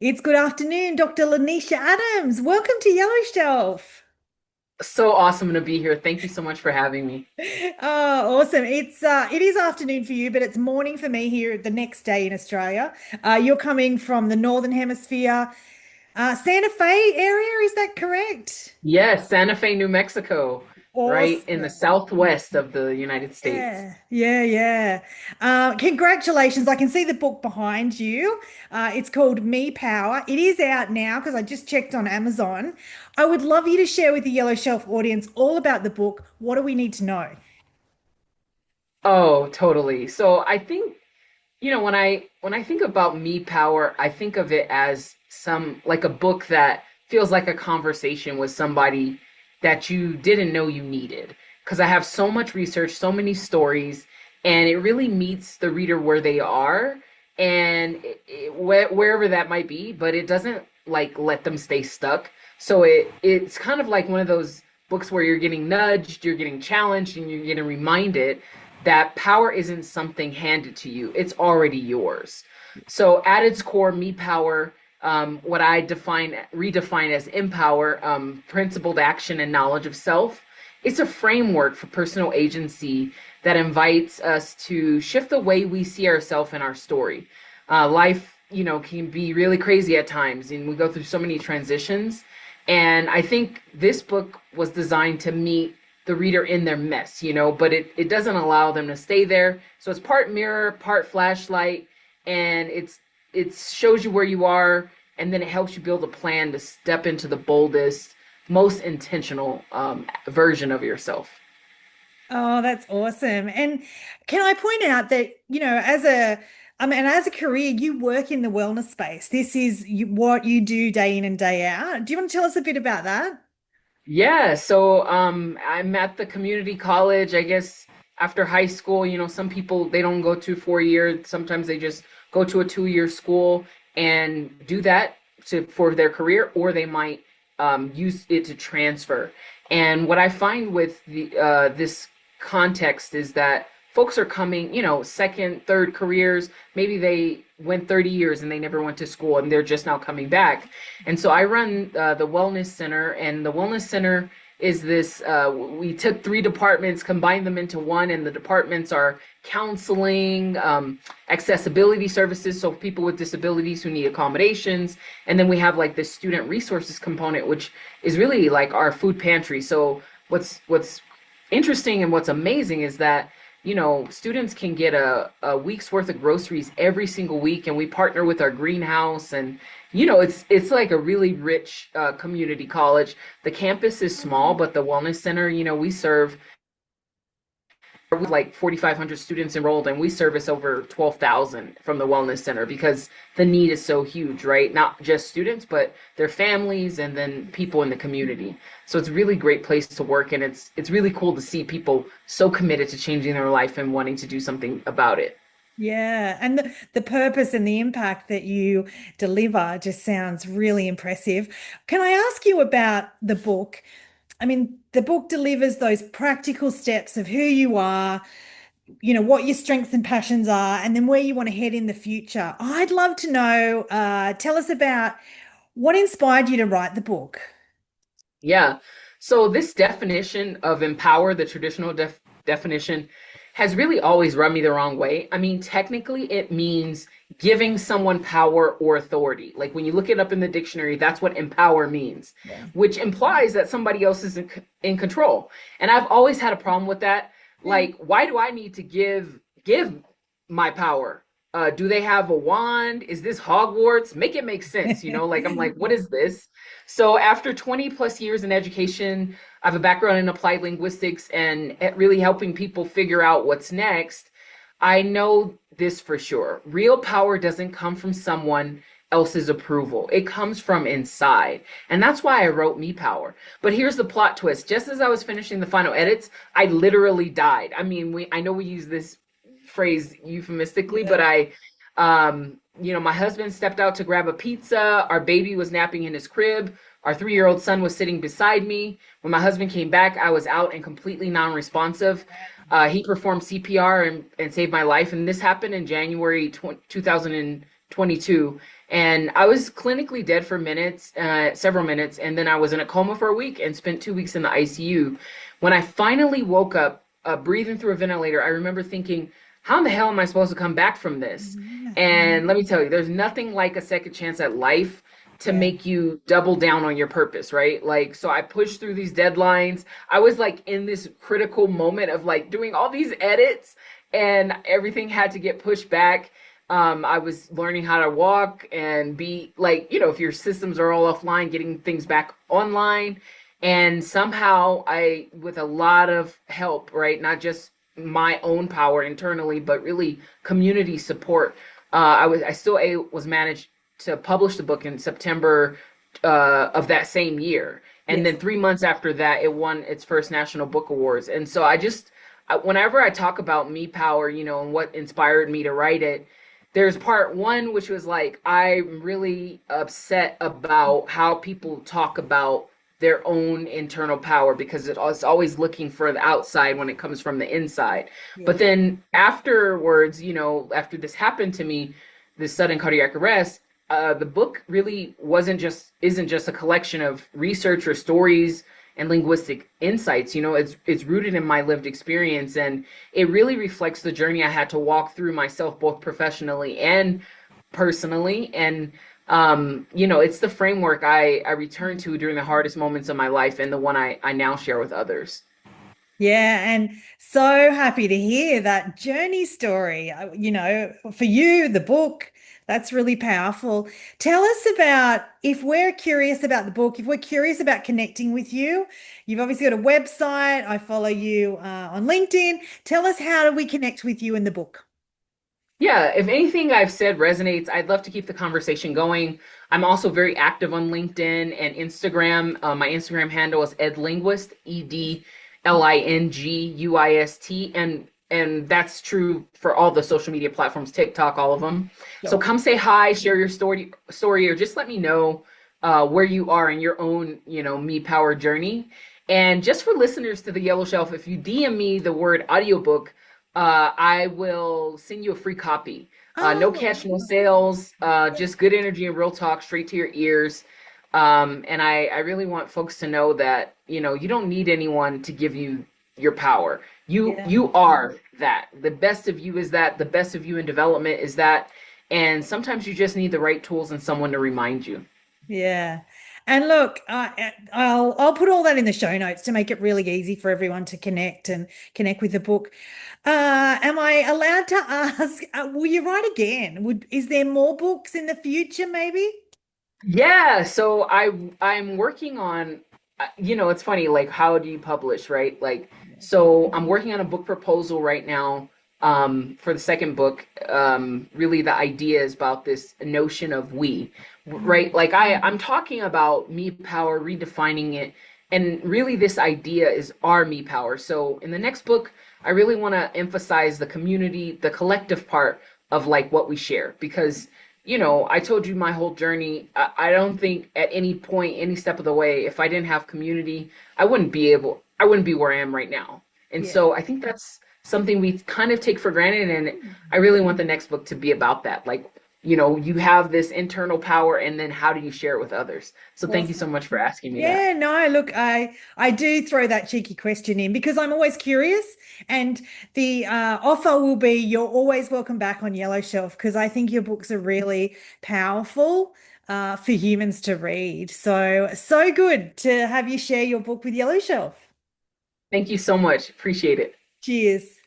It's good afternoon, Dr. LaNysha Adams. Welcome to Yellow Shelf. So awesome to be here. Thank you so much for having me. Oh, awesome. It is afternoon for you, but it's morning for me here the next day in Australia. You're coming from the Northern Hemisphere, Santa Fe area, is that correct? Yes, Santa Fe, New Mexico, right in the Awesome. southwest of the United States. Yeah, yeah, yeah. Congratulations. I can see the book behind you. It's called Me Power. It is out now because I just checked on Amazon. I would love you to share with the Yellow Shelf audience all about the book. What do we need to know? Oh, totally. So I think, when I think about Me Power, I think of it as some like a book that feels like a conversation with somebody that you didn't know you needed. Because I have so much research, so many stories, and it really meets the reader where they are and wherever that might be, but it doesn't like let them stay stuck. So it's kind of like one of those books where you're getting nudged, you're getting challenged, and you're getting reminded that power isn't something handed to you, it's already yours. So at its core, Me Power, what I redefine as empower, principled action and knowledge of self. It's a framework for personal agency that invites us to shift the way we see ourselves and our story. Life, can be really crazy at times, and we go through so many transitions. And I think this book was designed to meet the reader in their mess, but it doesn't allow them to stay there. So it's part mirror, part flashlight, and it shows you where you are, and then it helps you build a plan to step into the boldest, most intentional version of yourself. Oh, that's awesome. And can I point out that, as a career, you work in the wellness space. This is what you do day in and day out. Do you want to tell us a bit about that? Yeah, so I'm at the community college. I guess after high school, some people they don't go to 4 years. Sometimes they just go to a 2 year school and do that for their career, or they might use it to transfer. And what I find with the this context is that folks are coming, second, third careers. Maybe they went 30 years and they never went to school, and they're just now coming back. And so I run the Wellness Center, and the Wellness Center is this. We took three departments, combined them into one, and the departments are counseling, accessibility services, so people with disabilities who need accommodations, and then we have like the student resources component, which is really like our food pantry. So what's interesting and what's amazing is that students can get a week's worth of groceries every single week, and we partner with our greenhouse. And it's like a really rich community college. The campus is small, but the wellness center, we serve like 4,500 students enrolled, and we service over 12,000 from the wellness center because the need is so huge, right? Not just students, but their families and then people in the community. So it's a really great place to work, and it's really cool to see people so committed to changing their life and wanting to do something about it. Yeah, and the purpose and the impact that you deliver just sounds really impressive. Can I ask you about the book? I mean, the book delivers those practical steps of who you are, what your strengths and passions are, and then where you want to head in the future. I'd love to know, tell us about what inspired you to write the book. Yeah. So this definition of empower, the traditional definition, has really always rubbed me the wrong way. I mean, technically, it means giving someone power or authority. Like when you look it up in the dictionary, that's what empower means, Yeah. which implies that somebody else is in control. And I've always had a problem with that. Like, why do I need to give my power? Do they have a wand? Is this Hogwarts? Make it make sense, Like I'm like, what is this? So after 20 plus years in education, I have a background in applied linguistics and at really helping people figure out what's next. I know this for sure. Real power doesn't come from someone else's approval. It comes from inside. And that's why I wrote Me Power. But here's the plot twist. Just as I was finishing the final edits, I literally died. I mean, I know we use this phrase euphemistically, but Yeah. my husband stepped out to grab a pizza. Our baby was napping in his crib. Our 3-year-old son was sitting beside me. When my husband came back, I was out and completely non-responsive. He performed CPR and saved my life. And this happened in January 2020. 22, and I was clinically dead for minutes, several minutes, and then I was in a coma for a week and spent 2 weeks in the ICU. When I finally woke up, breathing through a ventilator, I remember thinking, how in the hell am I supposed to come back from this? Yeah. And let me tell you, there's nothing like a second chance at life to Yeah. make you double down on your purpose, right? Like, so I pushed through these deadlines. I was like in this critical moment of like doing all these edits, and everything had to get pushed back. I was learning how to walk and be like, if your systems are all offline, getting things back online. And somehow with a lot of help, right? Not just my own power internally, but really community support. I still was managed to publish the book in September of that same year. And then Yes. 3 months after that, it won its first National Book Awards. And so whenever I talk about me power, and what inspired me to write it, there's part one, which was like, I'm really upset about how people talk about their own internal power because it's always looking for the outside when it comes from the inside. But Yes. then afterwards, after this happened to me, this sudden cardiac arrest, the book really isn't just a collection of research or stories and linguistic insights. It's rooted in my lived experience, and it really reflects the journey I had to walk through myself, both professionally and personally. And it's the framework I return to during the hardest moments of my life, and the one I now share with others. Yeah, and so happy to hear that journey story. For you, the book, that's really powerful. Tell us about if we're curious about the book, if we're curious about connecting with you. You've obviously got a website. I follow you on LinkedIn. Tell us, how do we connect with you in the book? Yeah, if anything I've said resonates, I'd love to keep the conversation going. I'm also very active on LinkedIn and Instagram. My Instagram handle is Edlinguist, EDLINGUIST, and that's true for all the social media platforms, TikTok, all of them. So Sure. come say hi, share your story, or just let me know where you are in your own, me power journey. And just for listeners to the Yellow Shelf, if you DM me the word audiobook, I will send you a free copy. No Oh, catch, no sales, just good energy and real talk straight to your ears. And I really want folks to know that, you don't need anyone to give you your power. You yeah. you are that. The best of you is that. The best of you in development is that. And sometimes you just need the right tools and someone to remind you. Yeah. And look, I'll put all that in the show notes to make it really easy for everyone to connect with the book. Am I allowed to ask, will you write again? Is there more books in the future, maybe? Yeah, so I'm working on it's funny, like, how do you publish, right? Like, so I'm working on a book proposal right now for the second book. Really the idea is about this notion of we, right? Like, I'm talking about me power, redefining it, and really this idea is our me power. So in the next book, I really want to emphasize the community, the collective part of like what we share, because I told you my whole journey. I don't think at any point, any step of the way, if I didn't have community, I wouldn't be where I am right now. And Yeah. so I think that's something we kind of take for granted. And I really want the next book to be about that. Like, you have this internal power, and then how do you share it with others? So thank you so Awesome. much for asking me that. Yeah, no, look, I do throw that cheeky question in because I'm always curious, and the offer will be you're always welcome back on Yellow Shelf because I think your books are really powerful for humans to read. So good to have you share your book with Yellow Shelf. Thank you so much. Appreciate it. Cheers.